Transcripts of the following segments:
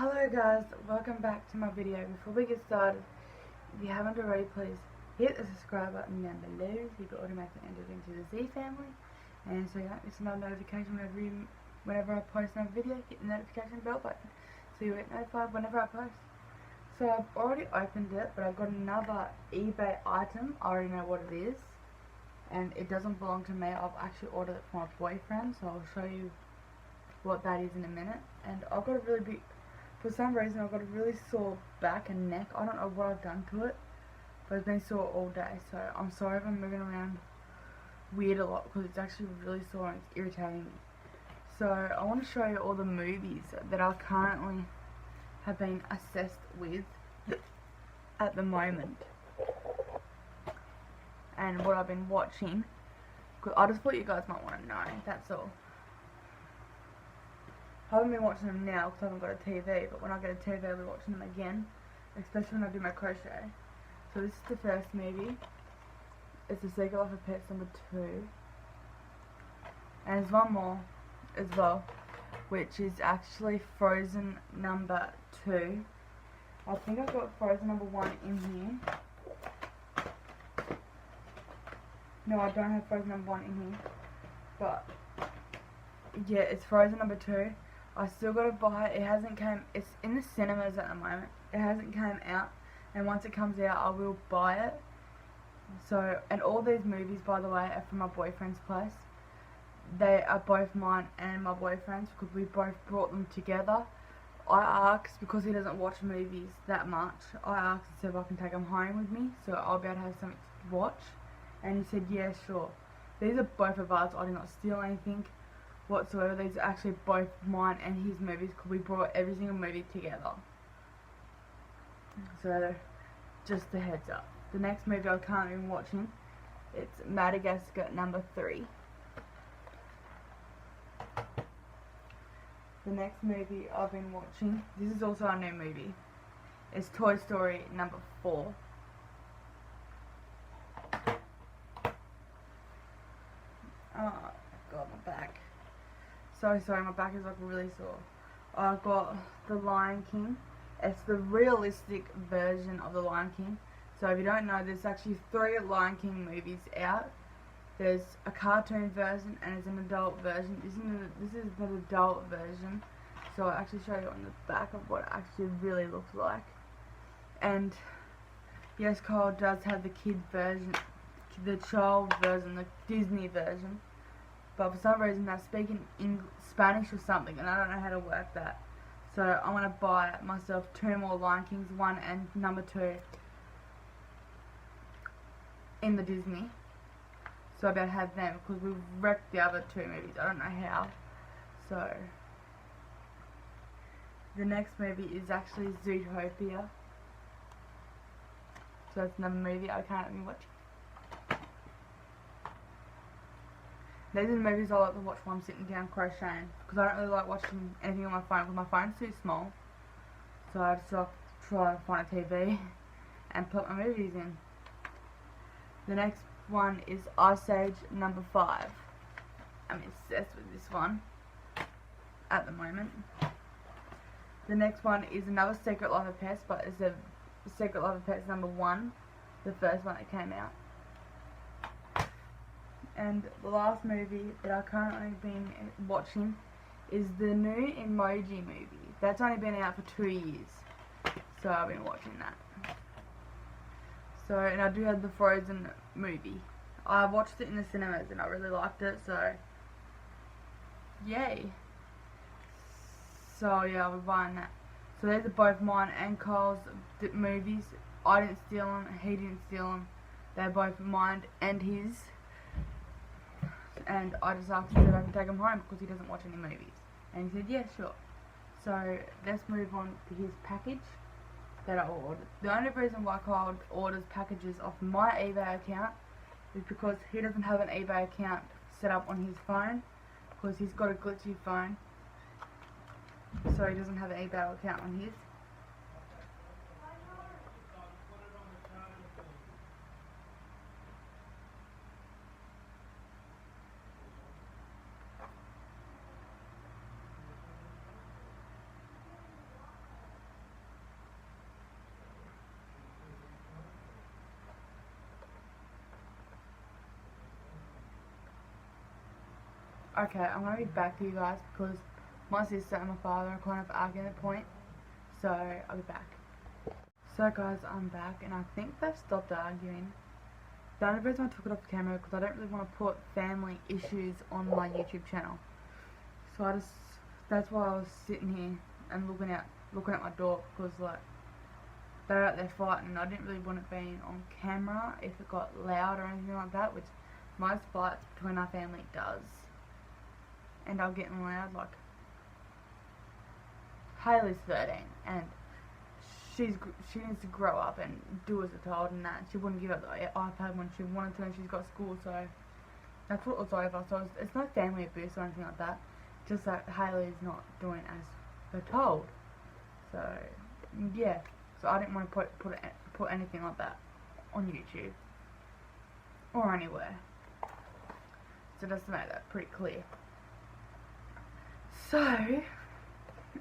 Hello guys, welcome back to my video. Before we get started, if you haven't already, please hit the subscribe button down below so you get automatically entered into the Z family, and so you don't miss another notification whenever I post another video. Hit the notification bell button so you get notified whenever I post. So I've already opened it, but I've got another eBay item. I already know what it is, and it doesn't belong to me. I've actually ordered it for my boyfriend, so I'll show you what that is in a minute. And I've got a really big, for some reason I've got a really sore back and neck. I don't know what I've done to it, but it's been sore all day, so I'm sorry if I'm moving around weird a lot because it's actually really sore and it's irritating me. So I want to show you all the movies that I currently have been obsessed with at the moment and what I've been watching. I just thought you guys might want to know, that's all. I haven't been watching them now because I haven't got a TV, but when I get a TV I'll be watching them again, especially when I do my crochet. So this is the first movie. It's The Secret Life of Pets #2. And there's one more as well, which is actually Frozen #2. I think I've got Frozen #1 in here. No, I don't have Frozen #1 in here, but yeah, it's Frozen #2. I still gotta buy it. It hasn't came. It's in the cinemas at the moment. It hasn't came out, and once it comes out, I will buy it. So, and all these movies, by the way, are from my boyfriend's place. They are both mine and my boyfriend's because we both brought them together. I asked, because he doesn't watch movies that much, I asked if I can take them home with me so I'll be able to have something to watch, and he said yeah, sure. These are both of ours. I did not steal anything whatsoever. These are actually both mine and his movies because we brought every single movie together. So just a heads up. The next movie I currently been watching, it's Madagascar #3. The next movie I've been watching, this is also a new movie, is Toy Story #4. Oh god, my back. So sorry, my back is like really sore. I've got The Lion King. It's the realistic version of The Lion King. So if you don't know, there's actually 3 Lion King movies out. There's a cartoon version and there's an adult version. This is the adult version. So I'll actually show you on the back of what it actually really looks like. And yes, Kyle does have the kid version, the child version, the Disney version. But for some reason they're speaking in Spanish or something, and I don't know how to work that. So I'm going to buy myself 2 more Lion Kings, 1 and #2 in the Disney. So I better have them because we've wrecked the other 2 movies. I don't know how. So the next movie is actually Zootopia. So that's another movie I can't watch. These are the movies I like to watch while I'm sitting down crocheting, because I don't really like watching anything on my phone because my phone's too small. So I just like to try and find a TV and put my movies in. The next one is Ice Age #5. I'm obsessed with this one at the moment. The next one is another Secret Life of Pets, but it's a Secret Life of Pets #1, the first one that came out. And the last movie that I've currently been watching is the new Emoji movie. That's only been out for 2 years, so I've been watching that. So, and I do have the Frozen movie. I watched it in the cinemas and I really liked it, so yay. So yeah, I'll be buying that. So these are both mine and Kyle's movies. I didn't steal them, he didn't steal them. They're both mine and his. And I just asked him if I can take him home because he doesn't watch any movies. And he said, yeah, sure. So let's move on to his package that I ordered. The only reason why Kyle orders packages off my eBay account is because he doesn't have an eBay account set up on his phone, because he's got a glitchy phone. So he doesn't have an eBay account on his. Okay, I'm going to be back to you guys because my sister and my father are kind of arguing at the point. So, I'll be back. So guys, I'm back and I think they've stopped arguing. The only reason I took it off the camera because I don't really want to put family issues on my YouTube channel. So that's why I was sitting here and looking at my door because like they're out there fighting and I didn't really want it being on camera if it got loud or anything like that, which most fights between our family does. And I'm getting loud. Like Hayley's 13 and she needs to grow up and do as they're told and that. She wouldn't give up the iPad when she wanted to and she's got school, so that's what was over. So it's no family abuse or anything like that. Just that Hayley's not doing as they're told. So yeah. So I didn't want to put anything like that on YouTube or anywhere. So just to make that pretty clear. So,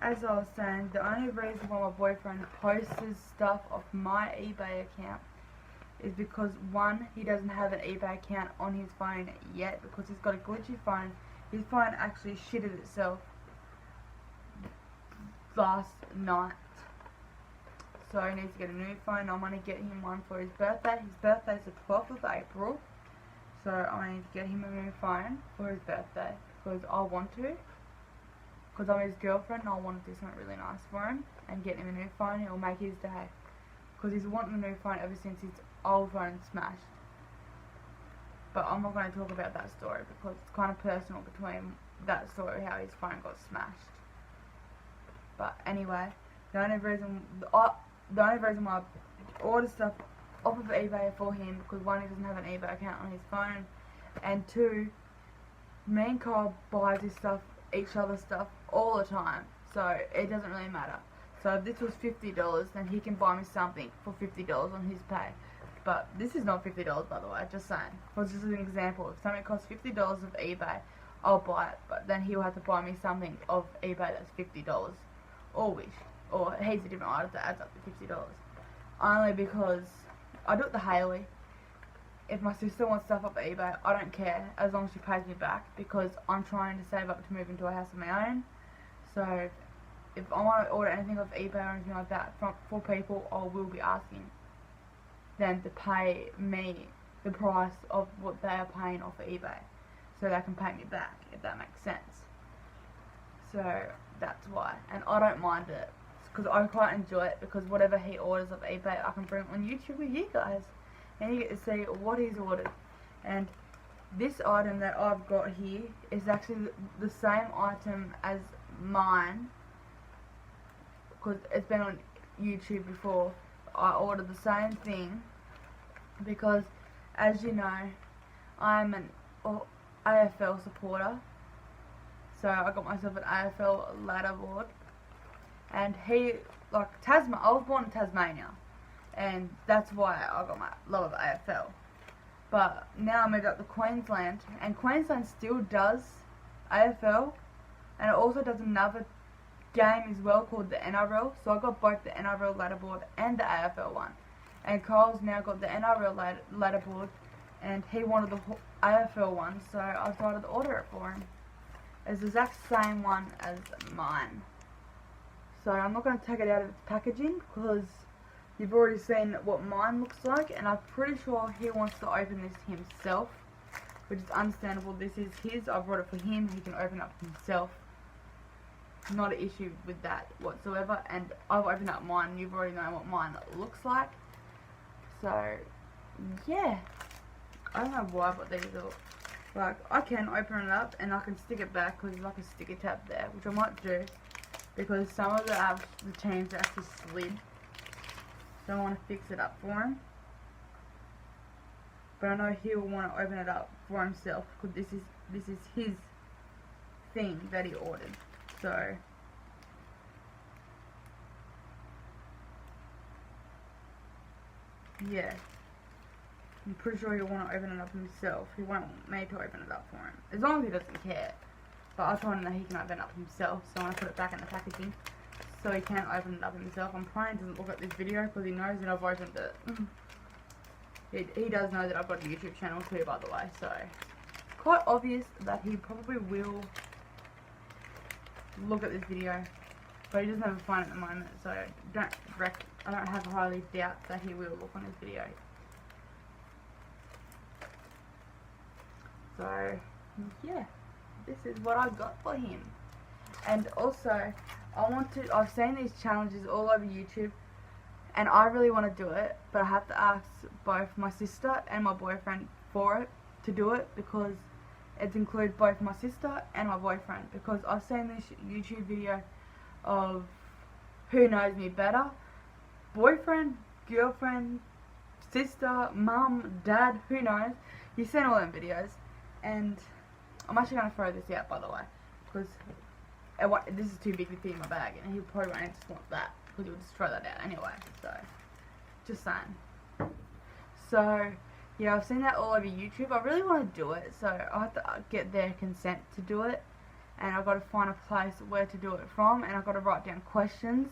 as I was saying, the only reason why my boyfriend posts stuff off my eBay account is because, one, he doesn't have an eBay account on his phone yet because he's got a glitchy phone. His phone actually shitted itself last night. So he needs to get a new phone. I'm going to get him one for his birthday. His birthday's the 12th of April. So I need to get him a new phone for his birthday because I want to. Because I'm his girlfriend and I want to do something really nice for him and get him a new phone. It will make his day. Because he's wanting a new phone ever since his old phone smashed. But I'm not going to talk about that story because it's kind of personal between that story, how his phone got smashed. But anyway, the only reason why I order stuff off of eBay for him because, one, he doesn't have an eBay account on his phone, and two, me and Kyle buys each other's stuff all the time, so it doesn't really matter. So if this was $50, then he can buy me something for $50 on his pay. But this is not $50, by the way, just saying. For just an example, if something costs $50 of eBay, I'll buy it, but then he'll have to buy me something of eBay that's $50, or heaps of different items that adds up to $50. Only because I do it the Hayley. If my sister wants stuff off eBay, I don't care as long as she pays me back because I'm trying to save up to move into a house of my own. So if I want to order anything off eBay or anything like that for people, I will be asking them to pay me the price of what they are paying off of eBay so they can pay me back, if that makes sense. So that's why, and I don't mind it because I quite enjoy it because whatever he orders off eBay I can bring on YouTube with you guys and you get to see what he's ordered. And this item that I've got here is actually the same item as mine because it's been on YouTube before. I ordered the same thing because, as you know, I'm an AFL supporter. So I got myself an AFL ladder board, and I was born in Tasmania, and that's why I got my love of AFL. But now I moved up to Queensland, and Queensland still does AFL, and it also does another game as well called the NRL. So I got both the NRL ladder board and the AFL one, and Kyle's now got the NRL ladder board, and he wanted the AFL one, so I decided to order it for him. It's the exact same one as mine. So I'm not going to take it out of its packaging because you've already seen what mine looks like, and I'm pretty sure he wants to open this himself, which is understandable. This is his, I brought it for him, he can open it up himself. Not an issue with that whatsoever, and I've opened up mine, you've already known what mine looks like. So yeah, I don't know why I put these up. Like, I can open it up and I can stick it back because there's like a sticker tab there, which I might do because some of the chains are actually slid. So I want to fix it up for him. But I know he will want to open it up for himself because this is his thing that he ordered. So yeah. I'm pretty sure he'll want to open it up himself. He won't want me to open it up for him. As long as he doesn't care. But I told him that he can open it up himself. So I want to put it back in the packaging. So he can open it up himself. I'm praying he doesn't look at this video because he knows that I've opened it. He does know that I've got a YouTube channel too, by the way. So, quite obvious that he probably will look at this video, but he doesn't have a phone at the moment, so I don't have highly doubt that he will look on this video. So yeah, this is what I got for him. And also, I've seen these challenges all over YouTube, and I really want to do it, but I have to ask both my sister and my boyfriend for it, to do it, because it's included both my sister and my boyfriend, because I've seen this YouTube video of who knows me better, boyfriend, girlfriend, sister, mum, dad, who knows. You've seen all them videos, and I'm actually going to throw this out, by the way, because this is too big to fit in my bag, and he probably won't just want that, because he'll just throw that out anyway, so, just saying. So, yeah, I've seen that all over YouTube. I really want to do it, so I have to get their consent to do it, and I've got to find a place where to do it from, and I've got to write down questions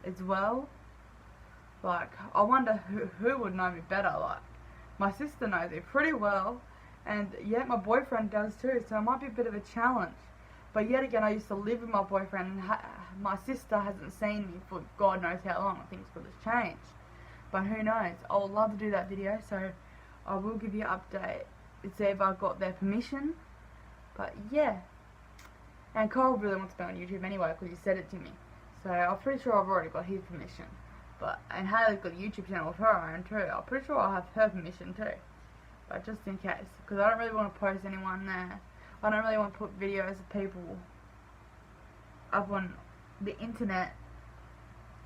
as well. Like, I wonder who would know me better. Like, my sister knows me pretty well, and yet my boyfriend does too, so it might be a bit of a challenge. But yet again, I used to live with my boyfriend, and my sister hasn't seen me for God knows how long. Things could have changed, but who knows. I would love to do that video, so I will give you an update. It's either I got their permission, but yeah. And Cole really wants to be on YouTube anyway, because he said it to me. So I'm pretty sure I've already got his permission. And Haley's got a YouTube channel of her own too. I'm pretty sure I'll have her permission too. But just in case, because I don't really want to post anyone there. I don't really want to put videos of people up on the internet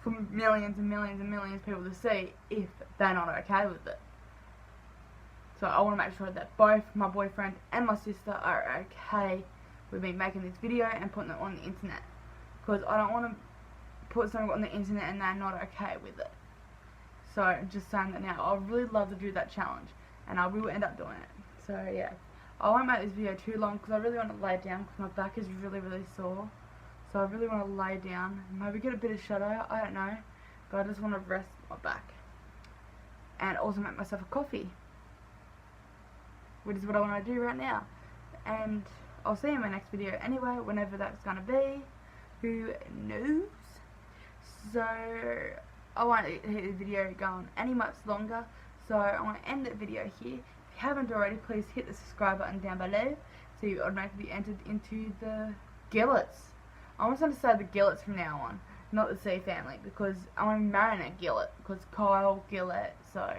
for millions and millions and millions of people to see if they're not okay with it. So I want to make sure that both my boyfriend and my sister are okay with me making this video and putting it on the internet. Because I don't want to put something on the internet and they're not okay with it. So just saying that now, I'd really love to do that challenge, and I will end up doing it. So yeah, I won't make this video too long because I really want to lay down because my back is really sore. So I really want to lay down, maybe get a bit of shadow, I don't know, but I just want to rest my back. And also make myself a coffee, which is what I want to do right now. And I'll see you in my next video anyway, whenever that's going to be. Who knows? So I won't let the video go on any much longer, so I want to end the video here. If you haven't already, please hit the subscribe button down below so you automatically be entered into the Gillets. I want to say the Gillets from now on, not the C family, because I want to be marrying a Gillet, because Kyle Gillett, so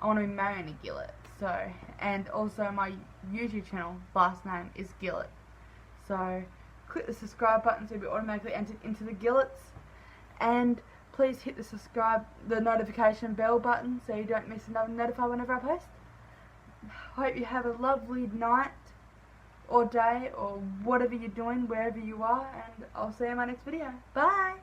I want to be marrying a Gillet. So, and also my YouTube channel last name is Gillett. So click the subscribe button so you'll be automatically entered into the Gillets, and please hit the notification bell button so you don't miss another notify whenever I post. Hope you have a lovely night or day or whatever you're doing wherever you are, and I'll see you in my next video. Bye!